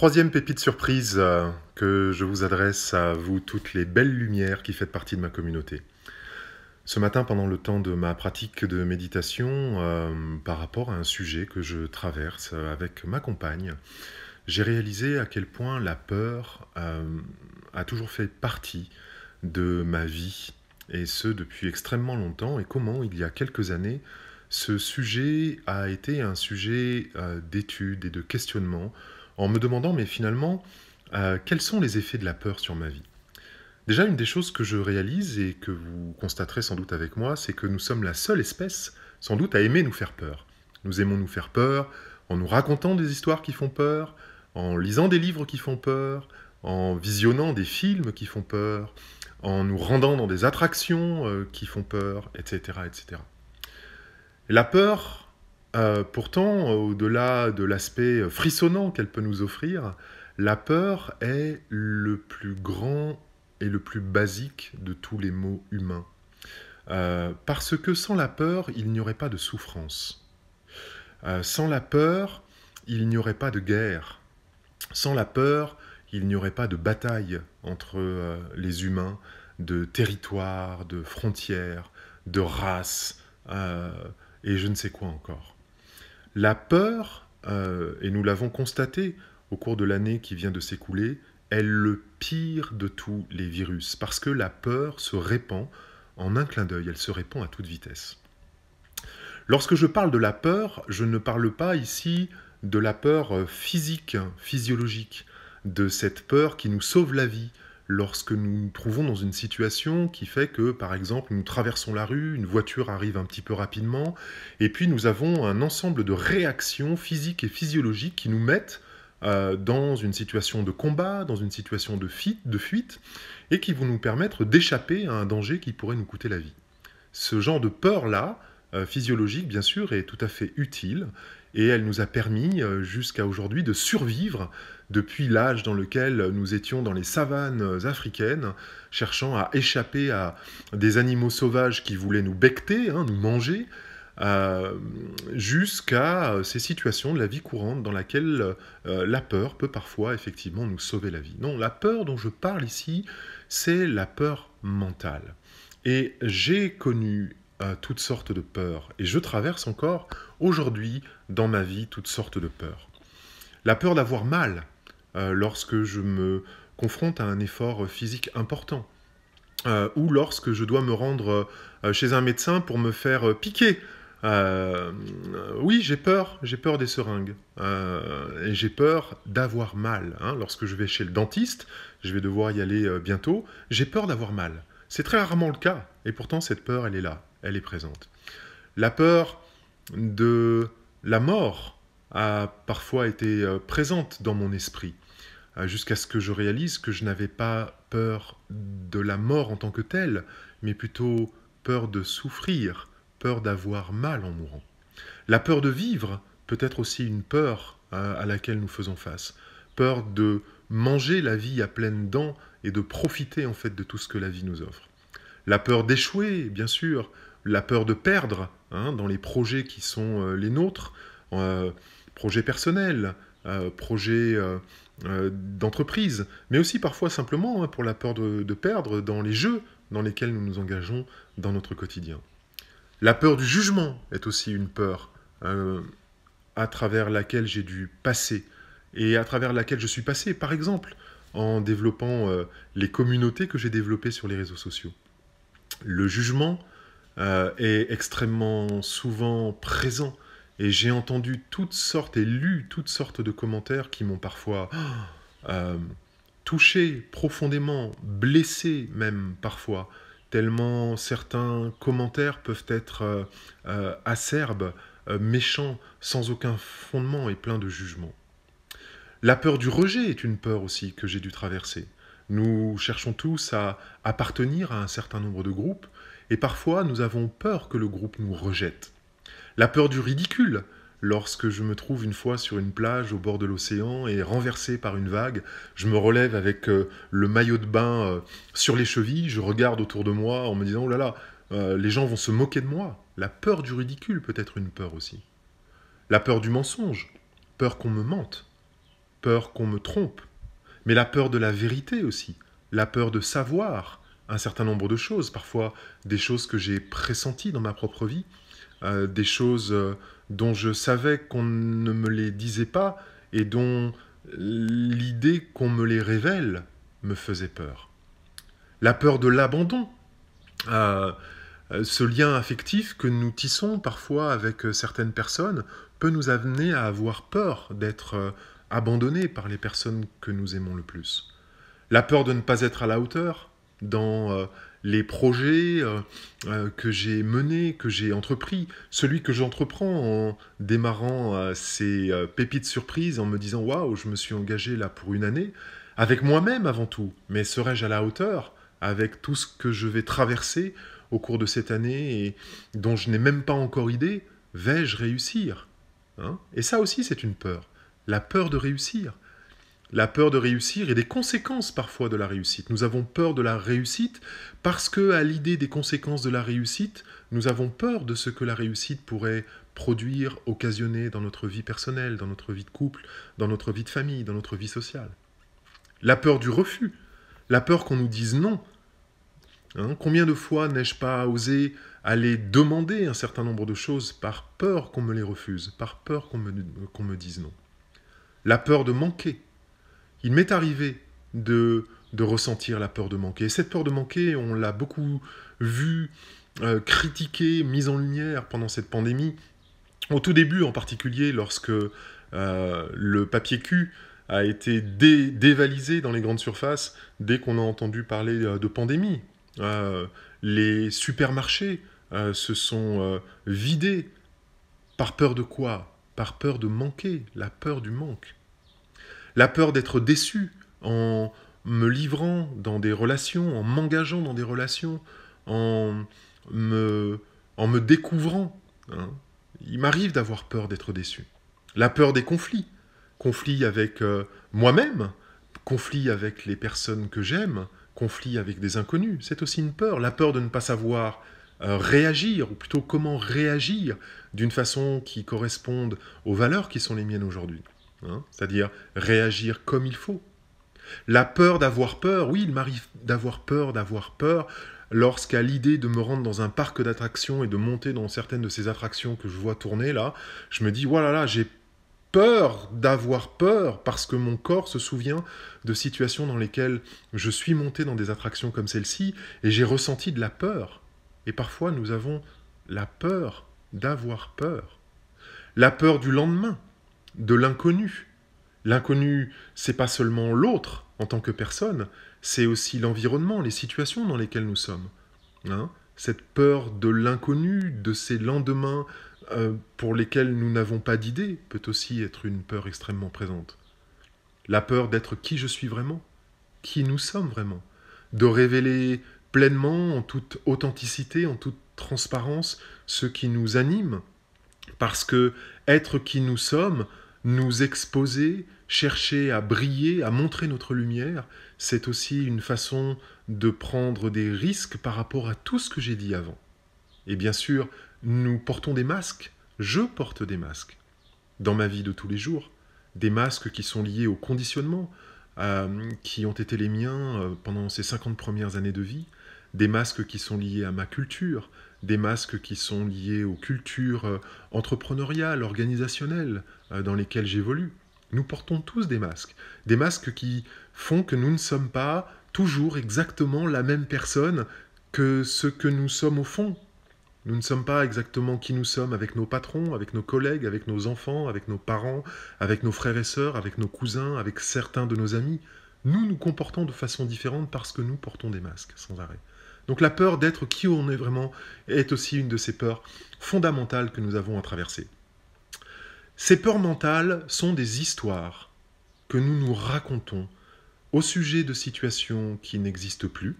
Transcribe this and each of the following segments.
Troisième pépite surprise que je vous adresse à vous toutes les belles lumières qui faites partie de ma communauté. Ce matin, pendant le temps de ma pratique de méditation, par rapport à un sujet que je traverse avec ma compagne, j'ai réalisé à quel point la peur a toujours fait partie de ma vie, et ce depuis extrêmement longtemps, et comment il y a quelques années, ce sujet a été un sujet d'étude et de questionnement, en me demandant, mais finalement, quels sont les effets de la peur sur ma vie? Déjà, une des choses que je réalise et que vous constaterez sans doute avec moi, c'est que nous sommes la seule espèce, sans doute, à aimer nous faire peur. Nous aimons nous faire peur en nous racontant des histoires qui font peur, en lisant des livres qui font peur, en visionnant des films qui font peur, en nous rendant dans des attractions qui font peur, etc., etc. La peur, pourtant, au-delà de l'aspect frissonnant qu'elle peut nous offrir, la peur est le plus grand et le plus basique de tous les maux humains. Parce que sans la peur, il n'y aurait pas de souffrance. Sans la peur, il n'y aurait pas de guerre. Sans la peur, il n'y aurait pas de bataille entre les humains, de territoires, de frontières, de races, et je ne sais quoi encore. La peur, et nous l'avons constaté au cours de l'année qui vient de s'écouler, est le pire de tous les virus, parce que la peur se répand en un clin d'œil, elle se répand à toute vitesse. Lorsque je parle de la peur, je ne parle pas ici de la peur physique, physiologique, de cette peur qui nous sauve la vie lorsque nous nous trouvons dans une situation qui fait que, par exemple, nous traversons la rue, une voiture arrive un petit peu rapidement, et puis nous avons un ensemble de réactions physiques et physiologiques qui nous mettent dans une situation de combat, dans une situation de fuite, et qui vont nous permettre d'échapper à un danger qui pourrait nous coûter la vie. Ce genre de peur-là, physiologique bien sûr, est tout à fait utile, et elle nous a permis jusqu'à aujourd'hui de survivre depuis l'âge dans lequel nous étions dans les savanes africaines, cherchant à échapper à des animaux sauvages qui voulaient nous becqueter, nous manger, jusqu'à ces situations de la vie courante dans laquelle la peur peut parfois effectivement nous sauver la vie. Non, la peur dont je parle ici, c'est la peur mentale. Et j'ai connu toutes sortes de peurs, et je traverse encore aujourd'hui dans ma vie toutes sortes de peurs. La peur d'avoir mal lorsque je me confronte à un effort physique important, ou lorsque je dois me rendre chez un médecin pour me faire piquer. Oui, j'ai peur des seringues, et j'ai peur d'avoir mal. Lorsque je vais chez le dentiste, je vais devoir y aller bientôt, j'ai peur d'avoir mal. C'est très rarement le cas, et pourtant cette peur, elle est là, elle est présente. La peur de la mort a parfois été présente dans mon esprit, jusqu'à ce que je réalise que je n'avais pas peur de la mort en tant que telle, mais plutôt peur de souffrir, peur d'avoir mal en mourant. La peur de vivre peut être aussi une peur à laquelle nous faisons face. Peur de manger la vie à pleines dents et de profiter en fait de tout ce que la vie nous offre. La peur d'échouer, bien sûr, la peur de perdre dans les projets qui sont les nôtres, projets personnels, projets d'entreprise, mais aussi parfois simplement pour la peur de perdre dans les jeux dans lesquels nous nous engageons dans notre quotidien. La peur du jugement est aussi une peur à travers laquelle j'ai dû passer et à travers laquelle je suis passé, par exemple, en développant les communautés que j'ai développées sur les réseaux sociaux. Le jugement est extrêmement souvent présent et j'ai entendu toutes sortes et lu toutes sortes de commentaires qui m'ont parfois touché profondément, blessé même parfois, tellement certains commentaires peuvent être acerbes, méchants, sans aucun fondement et pleins de jugement. La peur du rejet est une peur aussi que j'ai dû traverser. Nous cherchons tous à appartenir à un certain nombre de groupes, et parfois nous avons peur que le groupe nous rejette. La peur du ridicule, lorsque je me trouve une fois sur une plage au bord de l'océan et renversé par une vague, je me relève avec le maillot de bain sur les chevilles, je regarde autour de moi en me disant « Oh là là, les gens vont se moquer de moi ». La peur du ridicule peut être une peur aussi. La peur du mensonge, peur qu'on me mente. peur qu'on me trompe, mais la peur de la vérité aussi, la peur de savoir un certain nombre de choses, parfois des choses que j'ai pressenties dans ma propre vie, des choses dont je savais qu'on ne me les disait pas et dont l'idée qu'on me les révèle me faisait peur. La peur de l'abandon, ce lien affectif que nous tissons parfois avec certaines personnes peut nous amener à avoir peur d'être abandonnés par les personnes que nous aimons le plus. La peur de ne pas être à la hauteur dans les projets que j'ai menés, que j'ai entrepris, celui que j'entreprends en démarrant ces pépites surprises, en me disant « Waouh, je me suis engagé là pour une année », avec moi-même avant tout, mais serais-je à la hauteur avec tout ce que je vais traverser au cours de cette année et dont je n'ai même pas encore idée, vais-je réussir, hein? Et ça aussi c'est une peur, la peur de réussir. La peur de réussir et des conséquences parfois de la réussite. Nous avons peur de la réussite parce que, à l'idée des conséquences de la réussite, nous avons peur de ce que la réussite pourrait produire, occasionner dans notre vie personnelle, dans notre vie de couple, dans notre vie de famille, dans notre vie sociale. La peur du refus, la peur qu'on nous dise non. Hein, combien de fois n'ai-je pas osé aller demander un certain nombre de choses par peur qu'on me les refuse, par peur qu'on me dise non. La peur de manquer. Il m'est arrivé de ressentir la peur de manquer. Et cette peur de manquer, on l'a beaucoup vue, critiquée, mise en lumière pendant cette pandémie. Au tout début, en particulier, lorsque le papier cul a été dévalisé dans les grandes surfaces, dès qu'on a entendu parler de pandémie. Les supermarchés se sont vidés. Par peur de quoi? Par peur de manquer, la peur du manque. La peur d'être déçu en me livrant dans des relations, en m'engageant dans des relations, en me découvrant. Hein. Il m'arrive d'avoir peur d'être déçu. La peur des conflits. Conflits avec moi-même, conflits avec les personnes que j'aime, conflits avec des inconnus. C'est aussi une peur. La peur de ne pas savoir réagir, ou plutôt comment réagir d'une façon qui corresponde aux valeurs qui sont les miennes aujourd'hui. Hein, c'est-à-dire réagir comme il faut. La peur d'avoir peur, oui, il m'arrive d'avoir peur lorsqu'à l'idée de me rendre dans un parc d'attractions et de monter dans certaines de ces attractions que je vois tourner là, je me dis, voilà, là, j'ai peur d'avoir peur parce que mon corps se souvient de situations dans lesquelles je suis monté dans des attractions comme celle-ci et j'ai ressenti de la peur. Et parfois, nous avons la peur d'avoir peur. La peur du lendemain, de l'inconnu. L'inconnu, c'est pas seulement l'autre en tant que personne, c'est aussi l'environnement, les situations dans lesquelles nous sommes. Hein? Cette peur de l'inconnu, de ces lendemains pour lesquels nous n'avons pas d'idée, peut aussi être une peur extrêmement présente. La peur d'être qui je suis vraiment, qui nous sommes vraiment, de révéler pleinement, en toute authenticité, en toute transparence, ce qui nous anime, parce que être qui nous sommes, nous exposer, chercher à briller, à montrer notre lumière, c'est aussi une façon de prendre des risques par rapport à tout ce que j'ai dit avant. Et bien sûr, nous portons des masques, je porte des masques, dans ma vie de tous les jours, des masques qui sont liés au conditionnement, qui ont été les miens pendant ces 50 premières années de vie, des masques qui sont liés à ma culture, des masques qui sont liés aux cultures entrepreneuriales, organisationnelles, dans lesquelles j'évolue. Nous portons tous des masques qui font que nous ne sommes pas toujours exactement la même personne que ce que nous sommes au fond. Nous ne sommes pas exactement qui nous sommes avec nos patrons, avec nos collègues, avec nos enfants, avec nos parents, avec nos frères et sœurs, avec nos cousins, avec certains de nos amis. Nous nous comportons de façon différente parce que nous portons des masques sans arrêt. Donc la peur d'être qui on est vraiment est aussi une de ces peurs fondamentales que nous avons à traverser. Ces peurs mentales sont des histoires que nous nous racontons au sujet de situations qui n'existent plus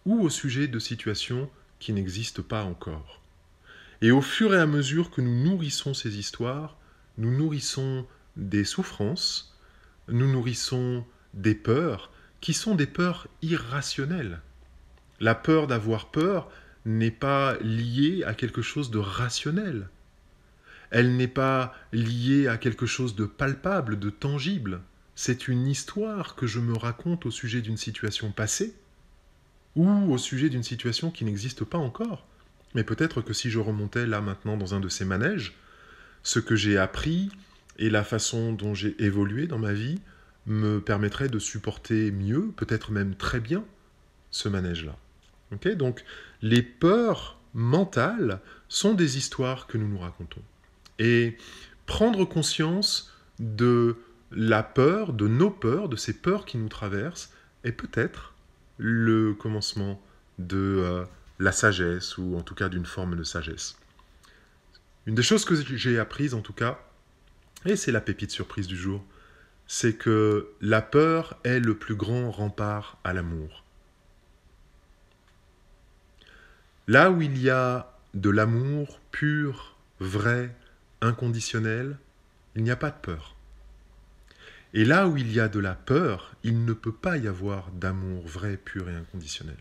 ou au sujet de situations qui n'existent pas encore. Et au fur et à mesure que nous nourrissons ces histoires, nous nourrissons des souffrances, nous nourrissons des peurs qui sont des peurs irrationnelles. La peur d'avoir peur n'est pas liée à quelque chose de rationnel. elle n'est pas liée à quelque chose de palpable, de tangible. C'est une histoire que je me raconte au sujet d'une situation passée ou au sujet d'une situation qui n'existe pas encore. Mais peut-être que si je remontais là maintenant dans un de ces manèges, ce que j'ai appris et la façon dont j'ai évolué dans ma vie me permettrait de supporter mieux, peut-être même très bien, ce manège-là. Okay, donc, les peurs mentales sont des histoires que nous nous racontons. Et prendre conscience de la peur, de nos peurs, de ces peurs qui nous traversent, est peut-être le commencement de la sagesse, ou en tout cas d'une forme de sagesse. Une des choses que j'ai apprises en tout cas, et c'est la pépite surprise du jour, c'est que la peur est le plus grand rempart à l'amour. Là où il y a de l'amour pur, vrai, inconditionnel, il n'y a pas de peur. Et là où il y a de la peur, il ne peut pas y avoir d'amour vrai, pur et inconditionnel.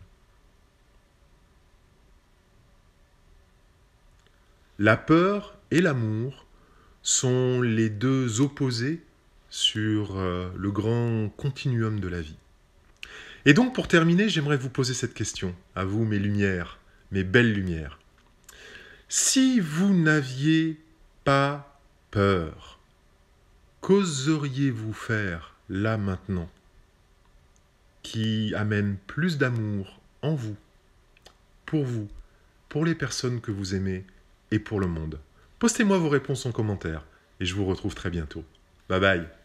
La peur et l'amour sont les deux opposés sur le grand continuum de la vie. Et donc, pour terminer, j'aimerais vous poser cette question, à vous, mes lumières, mes belles lumières. Si vous n'aviez pas peur, qu'oseriez-vous faire là maintenant qui amène plus d'amour en vous, pour les personnes que vous aimez et pour le monde? Postez-moi vos réponses en commentaire et je vous retrouve très bientôt. Bye bye.